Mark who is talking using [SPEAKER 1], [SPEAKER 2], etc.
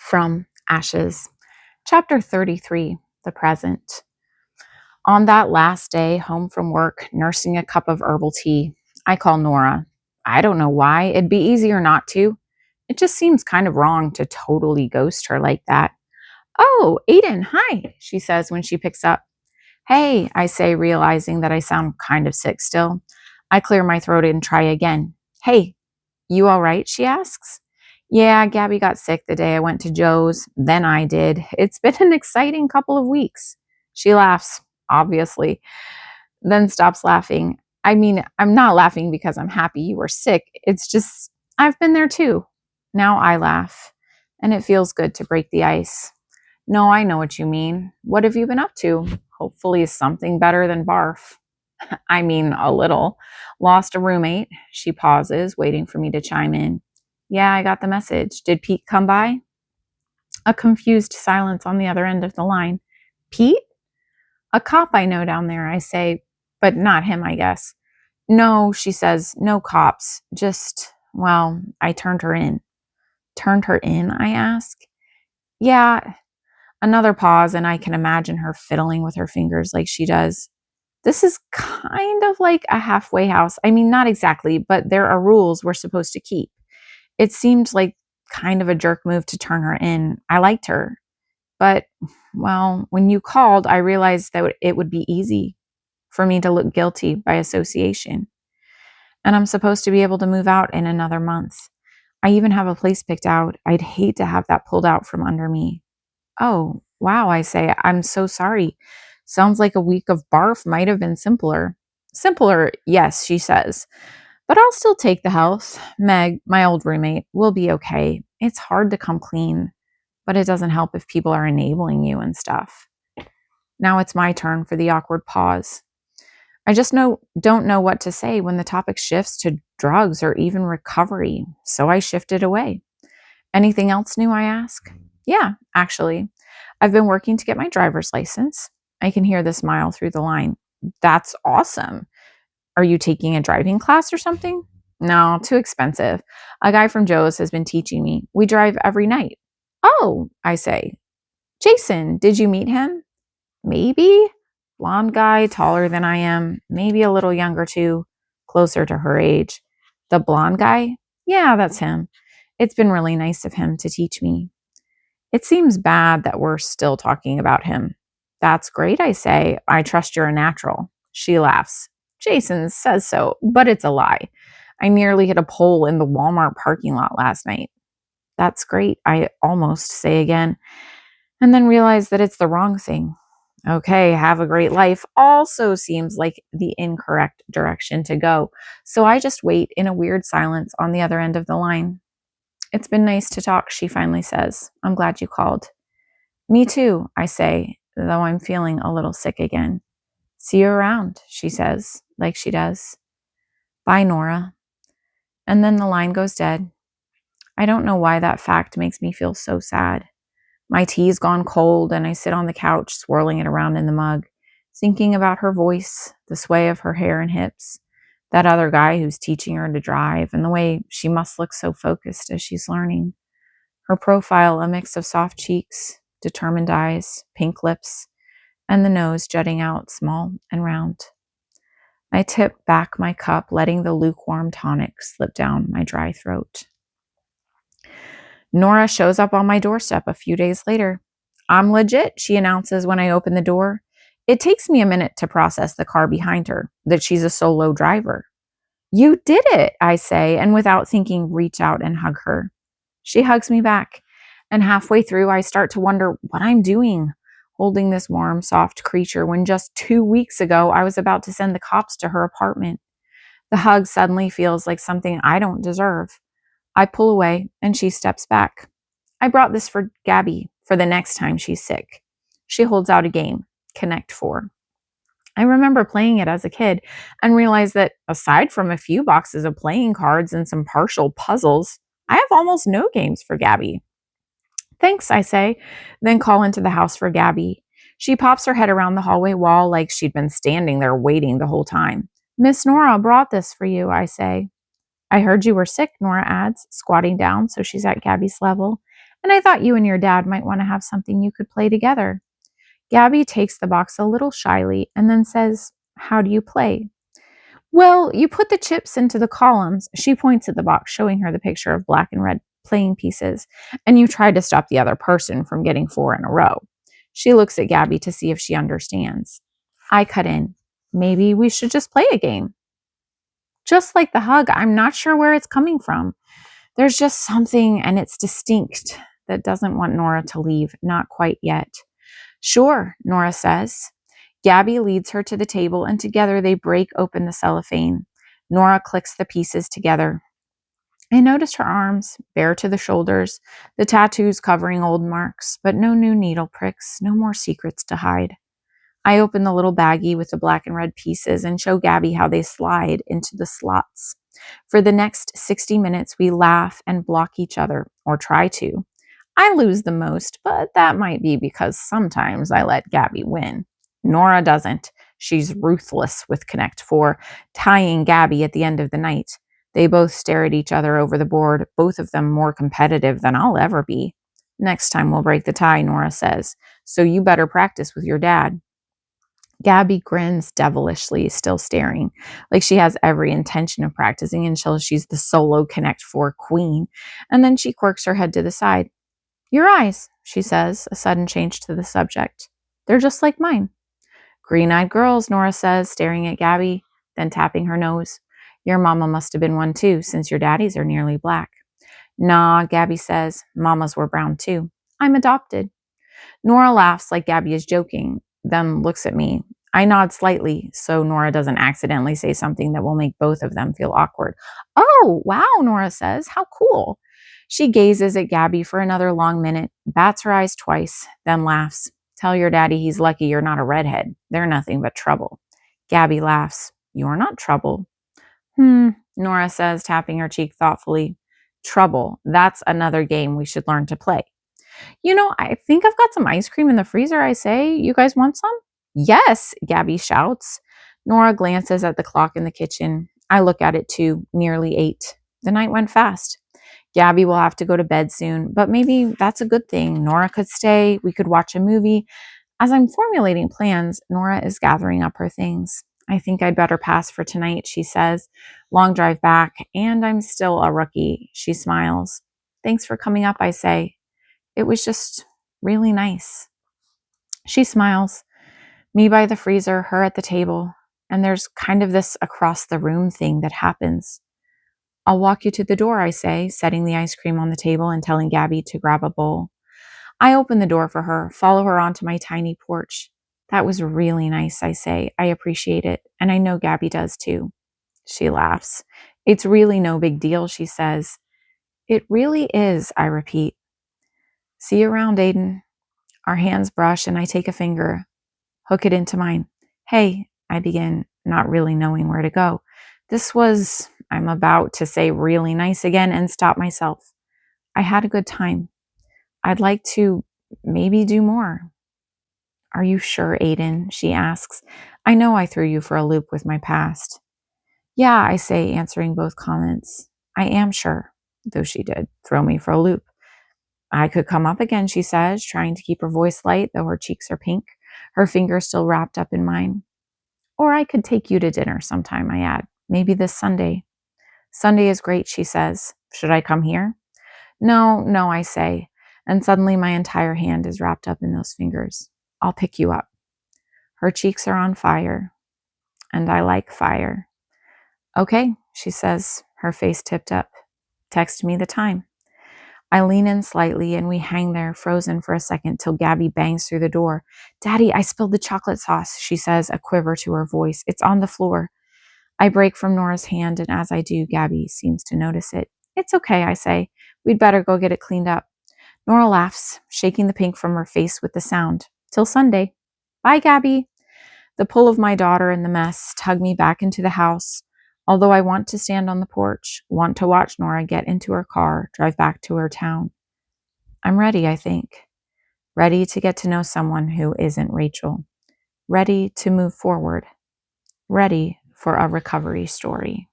[SPEAKER 1] From Ashes, Chapter 33, The Present. On that last day, home from work, nursing a cup of herbal tea, I call Nora. I don't know why. It'd be easier not to. It just seems kind of wrong to totally ghost her like that. Oh, Aiden, hi, she says when she picks up. Hey, I say, realizing that I sound kind of sick still. I clear my throat and try again. Hey, you all right? She asks. Yeah, Gabby got sick the day I went to Joe's. Then I did. It's been an exciting couple of weeks. She laughs, obviously, then stops laughing. I mean, I'm not laughing because I'm happy you were sick. It's just, I've been there too. Now I laugh, and it feels good to break the ice. No, I know what you mean. What have you been up to? Hopefully, something better than barf. I mean, a little. Lost a roommate. She pauses, waiting for me to chime in. Yeah, I got the message. Did Pete come by? A confused silence on the other end of the line. Pete? A cop I know down there, I say, but not him, I guess. No, she says, no cops. Just, well, I turned her in. Turned her in, I ask. Yeah, another pause, and I can imagine her fiddling with her fingers like she does. This is kind of like a halfway house. I mean, not exactly, but there are rules we're supposed to keep. It seemed like kind of a jerk move to turn her in. I liked her. But, well, when you called, I realized that it would be easy for me to look guilty by association. And I'm supposed to be able to move out in another month. I even have a place picked out. I'd hate to have that pulled out from under me. Oh, wow, I say. I'm so sorry. Sounds like a week of barf might have been simpler. Simpler, yes, she says. But I'll still take the health. Meg, my old roommate, will be okay. It's hard to come clean, but it doesn't help if people are enabling you and stuff. Now it's my turn for the awkward pause. I just don't know what to say when the topic shifts to drugs or even recovery, so I shifted away. Anything else new, I ask? Yeah, actually. I've been working to get my driver's license. I can hear the smile through the line. That's awesome. Are you taking a driving class or something? No, too expensive. A guy from Joe's has been teaching me. We drive every night. Oh, I say. Jason, did you meet him? Maybe. Blonde guy, taller than I am, maybe a little younger too, closer to her age. The blonde guy? Yeah, that's him. It's been really nice of him to teach me. It seems bad that we're still talking about him. That's great, I say. I trust you're a natural. She laughs. Jason says so, but it's a lie. I nearly hit a pole in the Walmart parking lot last night. That's great, I almost say again, and then realize that it's the wrong thing. Okay, have a great life also seems like the incorrect direction to go. So I just wait in a weird silence on the other end of the line. It's been nice to talk, she finally says. I'm glad you called. Me too, I say, though I'm feeling a little sick again. See you around, she says, like she does. Bye, Nora. And then the line goes dead. I don't know why that fact makes me feel so sad. My tea's gone cold, and I sit on the couch, swirling it around in the mug, thinking about her voice, the sway of her hair and hips, that other guy who's teaching her to drive, and the way she must look so focused as she's learning. Her profile, a mix of soft cheeks, determined eyes, pink lips, and the nose jutting out small and round. I tip back my cup, letting the lukewarm tonic slip down my dry throat. Nora shows up on my doorstep a few days later. I'm legit, she announces when I open the door. It takes me a minute to process the car behind her, that she's a solo driver. You did it, I say, and without thinking, reach out and hug her. She hugs me back, and halfway through, I start to wonder what I'm doing, holding this warm, soft creature when just 2 weeks ago I was about to send the cops to her apartment. The hug suddenly feels like something I don't deserve. I pull away, and she steps back. I brought this for Gabby for the next time she's sick. She holds out a game, Connect 4. I remember playing it as a kid and realized that aside from a few boxes of playing cards and some partial puzzles, I have almost no games for Gabby. Thanks, I say, then call into the house for Gabby. She pops her head around the hallway wall like she'd been standing there waiting the whole time. Miss Nora brought this for you, I say. I heard you were sick, Nora adds, squatting down so she's at Gabby's level. and I thought you and your dad might want to have something you could play together. Gabby takes the box a little shyly and then says, "How do you play?" "Well, you put the chips into the columns." She points at the box, showing her the picture of black and red playing pieces, "and you try to stop the other person from getting 4 in a row." She looks at Gabby to see if she understands. I cut in. "Maybe we should just play a game." Just like the hug, I'm not sure where it's coming from. There's just something, and it's distinct, that doesn't want Nora to leave, not quite yet. "Sure," Nora says. Gabby leads her to the table, and together they break open the cellophane. Nora clicks the pieces together. I noticed her arms, bare to the shoulders, the tattoos covering old marks, but no new needle pricks, no more secrets to hide. I open the little baggie with the black and red pieces and show Gabby how they slide into the slots. For the next 60 minutes, we laugh and block each other, or try to. I lose the most, but that might be because sometimes I let Gabby win. Nora doesn't. She's ruthless with Connect 4, tying Gabby at the end of the night. They both stare at each other over the board, both of them more competitive than I'll ever be. "Next time we'll break the tie," Nora says, "so you better practice with your dad." Gabby grins devilishly, still staring, like she has every intention of practicing until she's the solo Connect 4 queen, and then she quirks her head to the side. "Your eyes," she says, a sudden change to the subject. "They're just like mine." "Green-eyed girls," Nora says, staring at Gabby, then tapping her nose. "Your mama must have been one too, since your daddies are nearly black." "Nah," Gabby says, "mamas were brown too. I'm adopted." Nora laughs like Gabby is joking, then looks at me. I nod slightly so Nora doesn't accidentally say something that will make both of them feel awkward. "Oh, wow," Nora says. "How cool." She gazes at Gabby for another long minute, bats her eyes twice, then laughs. "Tell your daddy he's lucky you're not a redhead. They're nothing but trouble." Gabby laughs. "You're not trouble." Nora says, tapping her cheek thoughtfully. "Trouble. That's another game we should learn to play." I think I've got some ice cream in the freezer," I say. "You guys want some?" "Yes," Gabby shouts. Nora glances at the clock in the kitchen. I look at it too, nearly 8. The night went fast. Gabby will have to go to bed soon, but maybe that's a good thing. Nora could stay. We could watch a movie. As I'm formulating plans, Nora is gathering up her things. "I think I'd better pass for tonight," she says. "Long drive back, and I'm still a rookie." She smiles. "Thanks for coming up," I say. "It was just really nice." She smiles. Me by the freezer, her at the table, and there's kind of this across the room thing that happens. "I'll walk you to the door," I say, setting the ice cream on the table and telling Gabby to grab a bowl. I open the door for her, follow her onto my tiny porch. "That was really nice," I say. "I appreciate it, and I know Gabby does too." She laughs. "It's really no big deal," she says. "It really is," I repeat. "See you around, Aiden." Our hands brush, and I take a finger, hook it into mine. "Hey," I begin, not really knowing where to go. "This was," I'm about to say really nice again and stop myself. "I had a good time. I'd like to maybe do more." "Are you sure, Aiden?" she asks. "I know I threw you for a loop with my past." "Yeah," I say, answering both comments. "I am sure," though she did throw me for a loop. "I could come up again," she says, trying to keep her voice light, though her cheeks are pink, her fingers still wrapped up in mine. "Or I could take you to dinner sometime," I add. "Maybe this Sunday." "Sunday is great," she says. "Should I come here?" "No, no," I say, and suddenly my entire hand is wrapped up in those fingers. "I'll pick you up." Her cheeks are on fire, and I like fire. "Okay," she says, her face tipped up. "Text me the time." I lean in slightly, and we hang there, frozen for a second, till Gabby bangs through the door. "Daddy, I spilled the chocolate sauce," she says, a quiver to her voice. "It's on the floor." I break from Nora's hand, and as I do, Gabby seems to notice it. "It's okay," I say. "We'd better go get it cleaned up." Nora laughs, shaking the pink from her face with the sound. "Till Sunday." "Bye, Gabby." The pull of my daughter and the mess tug me back into the house, although I want to stand on the porch, want to watch Nora get into her car, drive back to her town. I'm ready, I think. Ready to get to know someone who isn't Rachel. Ready to move forward. Ready for a recovery story.